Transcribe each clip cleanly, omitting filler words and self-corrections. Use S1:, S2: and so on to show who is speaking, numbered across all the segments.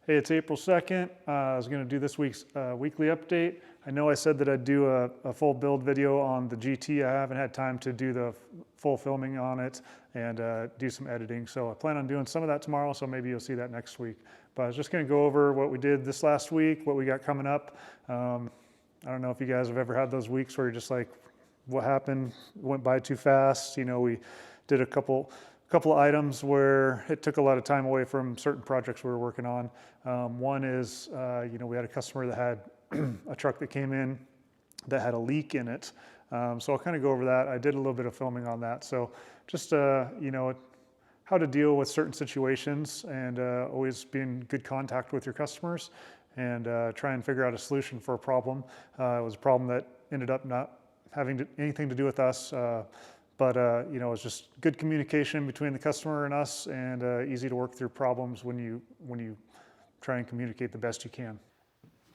S1: Hey, it's April 2nd. I was going to do this week's weekly update. I know I said that I'd do a full build video on the GT. I haven't had time to do the full filming on it and do some editing. So I plan on doing some of that tomorrow, so maybe you'll see that next week. But I was just going to go over what we did this last week, what we got coming up. I don't know if you guys have ever had those weeks where you're just like, what happened? Went by too fast. You know, we did a couple of items where it took a lot of time away from certain projects we were working on. One is, we had a customer that had a truck that came in that had a leak in it. So I'll kind of go over that. I did a little bit of filming on that. So just, how to deal with certain situations and always be in good contact with your customers and try and figure out a solution for a problem. It was a problem that ended up not having anything to do with us. But it's just good communication between the customer and us, and easy to work through problems when you try and communicate the best you can.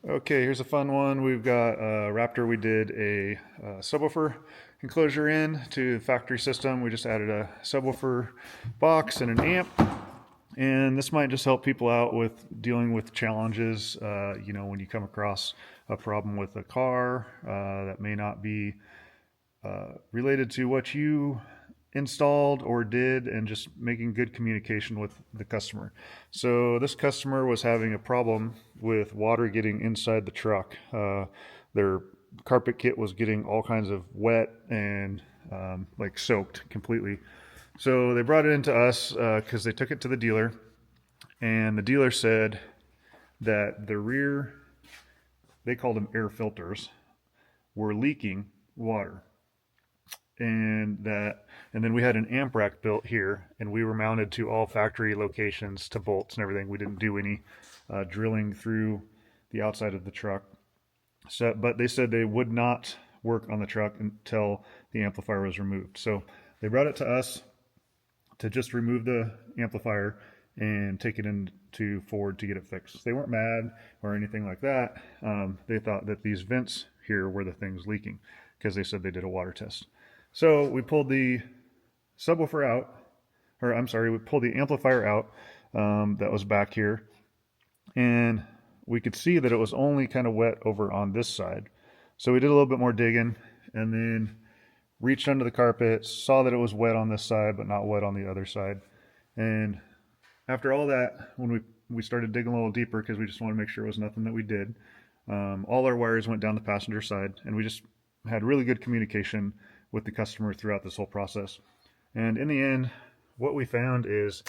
S1: Okay, here's a fun one. We've got Raptor. We did a subwoofer enclosure in to the factory system. We just added a subwoofer box and an amp. And this might just help people out with dealing with challenges, when you come across a problem with a car that may not be related to what you installed or did, and just making good communication with the customer. So this customer was having a problem with water getting inside the truck. Their carpet kit was getting all kinds of wet and soaked completely. So they brought it into us because they took it to the dealer, and the dealer said that the rear, they called them air filters, were leaking water. And then we had an amp rack built here, and we were mounted to all factory locations to bolts and everything. We didn't do any drilling through the outside of the truck. But they said they would not work on the truck until the amplifier was removed. So they brought it to us to just remove the amplifier and take it into Ford to get it fixed. They weren't mad or anything like that. They thought that these vents here were the things leaking, because they said they did a water test. So we pulled the subwoofer out, we pulled the amplifier out that was back here, and we could see that it was only kind of wet over on this side. So we did a little bit more digging, and then reached under the carpet, saw that it was wet on this side, but not wet on the other side. And after all that, when we started digging a little deeper, because we just wanted to make sure it was nothing that we did, all our wires went down the passenger side, and we just had really good communication with the customer throughout this whole process. And in the end, what we found is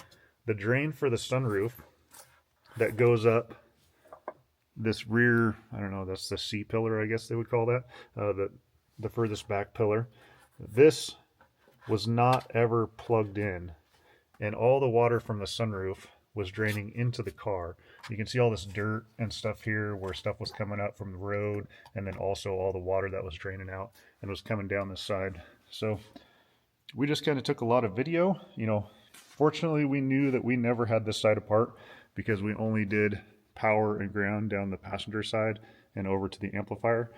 S1: the drain for the sunroof that goes up this rear, I don't know, that's the C pillar, I guess they would call that, the furthest back pillar. This was not ever plugged in, and all the water from the sunroof was draining into the car. You can see all this dirt and stuff here where stuff was coming up from the road, and then also all the water that was draining out and was coming down this side. So we just kind of took a lot of video. Fortunately, we knew that we never had this side apart, because we only did power and ground down the passenger side and over to the amplifier.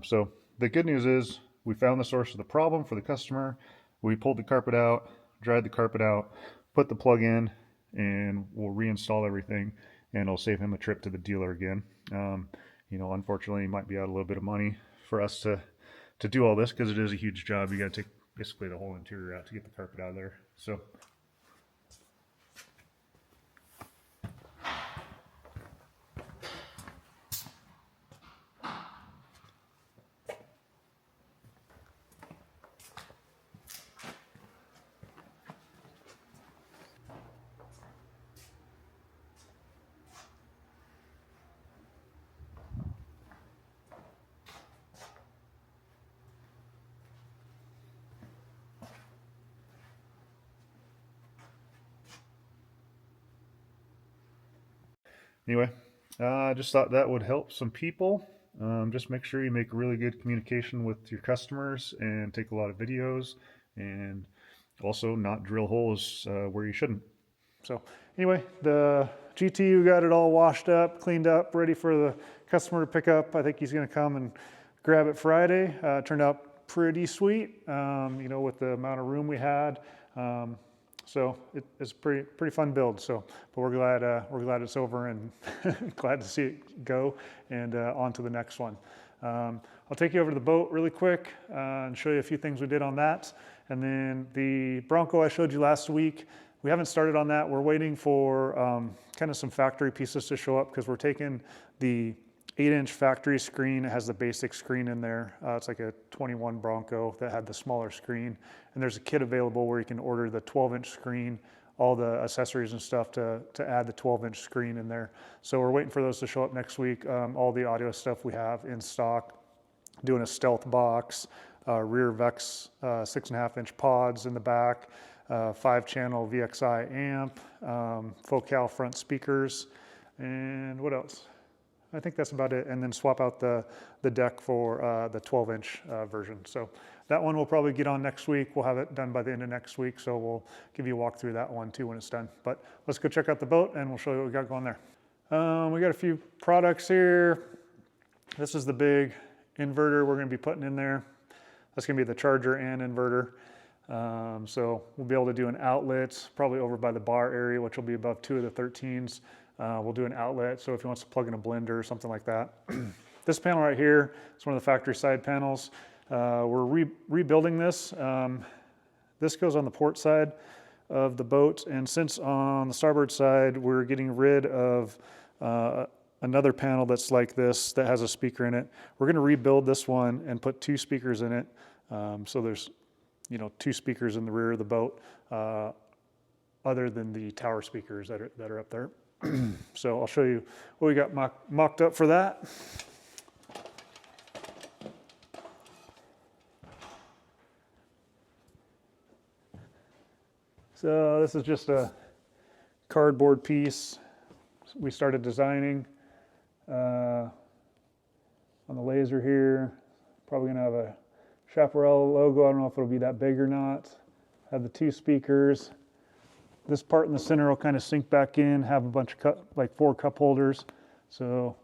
S1: So the good news is we found the source of the problem for the customer. We pulled the carpet out, dried the carpet out, put the plug in, and we'll reinstall everything, and it'll save him a trip to the dealer again. Unfortunately, it might be out a little bit of money for us to do all this, because it is a huge job. You got to take basically the whole interior out to get the carpet out of there. So anyway, I just thought that would help some people. Just make sure you make really good communication with your customers and take a lot of videos, and also not drill holes where you shouldn't. So anyway, the GT, we got it all washed up, cleaned up, ready for the customer to pick up. I think he's going to come and grab it Friday. Turned out pretty sweet, with the amount of room we had. So it's pretty fun build. So, but we're glad it's over and glad to see it go and on to the next one. I'll take you over to the boat really quick and show you a few things we did on that. And then the Bronco I showed you last week, we haven't started on that. We're waiting for kind of some factory pieces to show up because we're taking the 8-inch factory screen. It has the basic screen in there. It's like a 21 Bronco that had the smaller screen. And there's a kit available where you can order the 12-inch screen, all the accessories and stuff to add the 12-inch screen in there. So we're waiting for those to show up next week. All the audio stuff we have in stock, doing a stealth box, rear Vex 6.5-inch pods in the back, 5-channel VXI amp, Focal front speakers, and what else? I think that's about it. And then swap out the deck for the 12-inch version. So that one we'll probably get on next week. We'll have it done by the end of next week. So we'll give you a walk through that one too when it's done. But let's go check out the boat and we'll show you what we got going there. We got a few products here. This is the big inverter we're going to be putting in there. That's going to be the charger and inverter. So we'll be able to do an outlet probably over by the bar area, which will be above 2 of the 13s. We'll do an outlet, so if he wants to plug in a blender or something like that. This panel right here is one of the factory side panels. We're rebuilding this. This goes on the port side of the boat, and since on the starboard side we're getting rid of another panel that's like this that has a speaker in it, we're going to rebuild this one and put 2 speakers in it. So there's 2 speakers in the rear of the boat, other than the tower speakers that are up there. So I'll show you what we got mocked up for that. So this is just a cardboard piece we started designing on the laser here. Probably gonna have a Chaparral logo. I don't know if it'll be that big or not. Have the 2 speakers. This part in the center will kind of sink back in, have a bunch of like 4 cup holders, so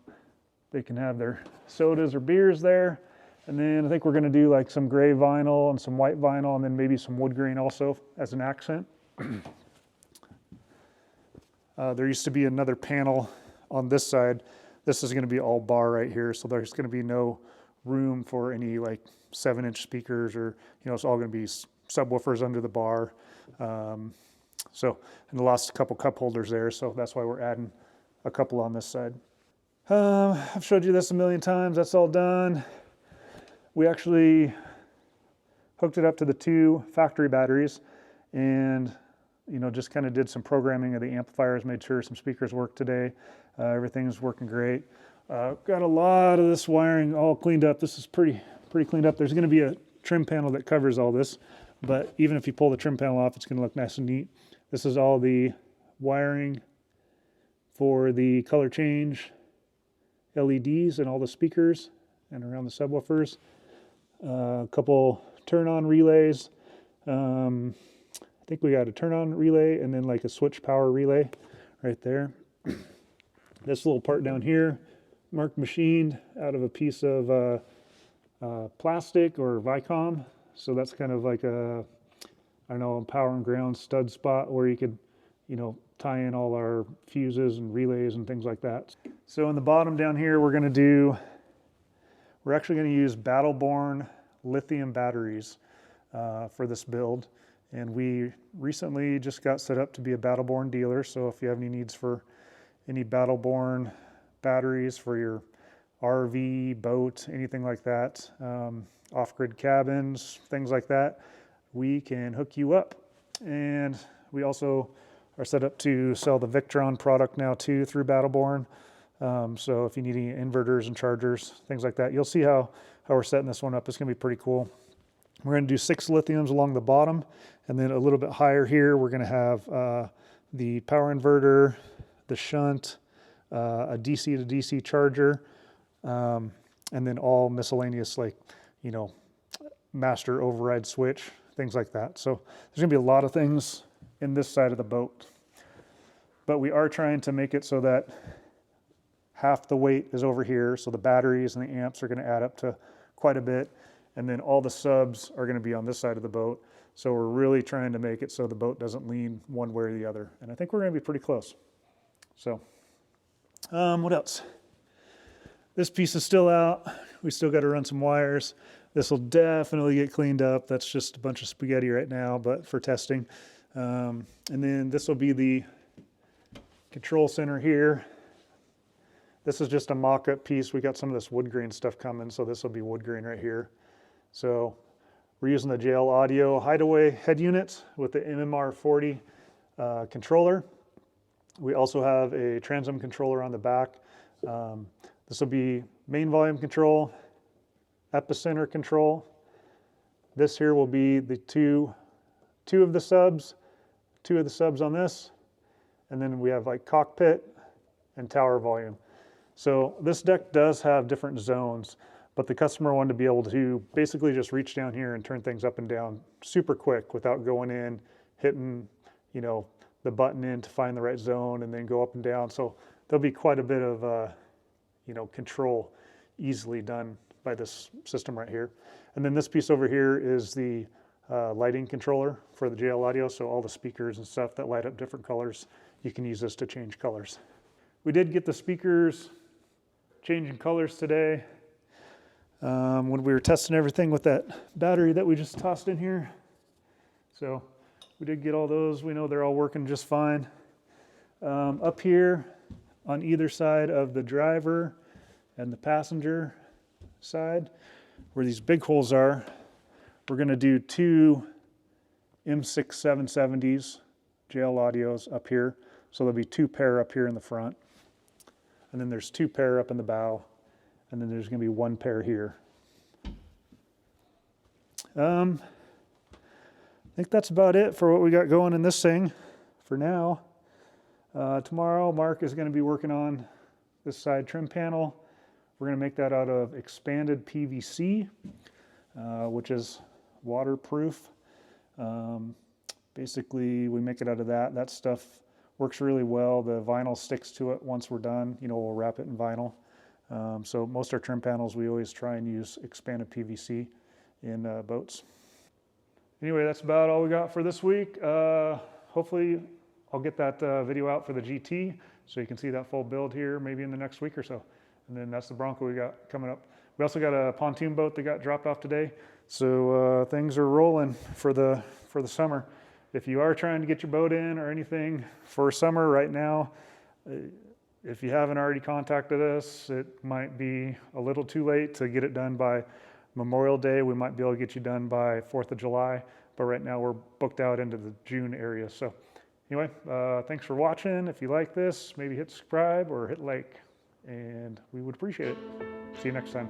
S1: they can have their sodas or beers there. And then I think we're going to do like some gray vinyl and some white vinyl, and then maybe some wood grain also as an accent. There used to be another panel on this side. This is going to be all bar right here, so there's going to be no room for any like 7-inch speakers, or it's all going to be subwoofers under the bar. And lost a couple cup holders there, so that's why we're adding a couple on this side. I've showed you this a million times. That's all done. We actually hooked it up to the 2 factory batteries, and just kind of did some programming of the amplifiers, made sure some speakers work today. Everything's working great. Got a lot of this wiring all cleaned up. This is pretty cleaned up. There's going to be a trim panel that covers all this, but even if you pull the trim panel off, it's going to look nice and neat. This is all the wiring for the color change LEDs and all the speakers and around the subwoofers. A couple turn-on relays. I think we got a turn-on relay and then like a switch power relay right there. This little part down here, Mark machined out of a piece of plastic or Vicom. So that's kind of like a, I don't know, power and ground stud spot where you could, tie in all our fuses and relays and things like that. So in the bottom down here, we're actually going to use Battle Born lithium batteries for this build. And we recently just got set up to be a Battle Born dealer. So if you have any needs for any Battle Born batteries for your RV, boat, anything like that, off-grid cabins, things like that, we can hook you up. And we also are set up to sell the Victron product now too through Battle Born. So if you need any inverters and chargers, things like that, you'll see how we're setting this one up. It's going to be pretty cool. We're going to do 6 lithiums along the bottom, and then a little bit higher here we're going to have the power inverter, the shunt, a DC to DC charger, and then all miscellaneous like master override switch, things like that. So there's going to be a lot of things in this side of the boat, but we are trying to make it so that half the weight is over here, so the batteries and the amps are going to add up to quite a bit, and then all the subs are going to be on this side of the boat. So we're really trying to make it so the boat doesn't lean one way or the other. And I think we're going to be pretty close. So what else? This piece is still out. We still got to run some wires. This will definitely get cleaned up. That's just a bunch of spaghetti right now, but for testing. And then this will be the control center here. This is just a mock-up piece. We got some of this wood grain stuff coming, so this will be wood grain right here. So we're using the JL Audio Hideaway head unit with the MMR40 controller. We also have a transom controller on the back. This will be main volume control, epicenter control. This here will be the two of the subs on this. And then we have like cockpit and tower volume. So this deck does have different zones, but the customer wanted to be able to basically just reach down here and turn things up and down super quick without going in, hitting, the button in to find the right zone and then go up and down. So there'll be quite a bit of, control easily done by this system right here. And then this piece over here is the lighting controller for the JL Audio. So all the speakers and stuff that light up different colors, you can use this to change colors. We did get the speakers changing colors today when we were testing everything with that battery that we just tossed in here. So we did get all those. We know they're all working just fine. Up here on either side of the driver and the passenger side, where these big holes are, we're going to do two M6 770s JL Audios up here. So there'll be two pair up here in the front, and then there's two pair up in the bow, and then there's going to be one pair here. I think that's about it for what we got going in this thing for now. Tomorrow, Mark is going to be working on this side trim panel. We're going to make that out of expanded PVC, which is waterproof. Basically, we make it out of that. That stuff works really well. The vinyl sticks to it once we're done. We'll wrap it in vinyl. So most of our trim panels, we always try and use expanded PVC in boats. Anyway, that's about all we got for this week. Hopefully, I'll get that video out for the GT so you can see that full build here maybe in the next week or so. And then that's the Bronco we got coming up. We also got a pontoon boat that got dropped off today. So things are rolling for the summer. If you are trying to get your boat in or anything for summer right now, if you haven't already contacted us, it might be a little too late to get it done by Memorial Day. We might be able to get you done by 4th of July, but right now we're booked out into the June area. So anyway, thanks for watching. If you like this, maybe hit subscribe or hit like, and we would appreciate it. See you next time.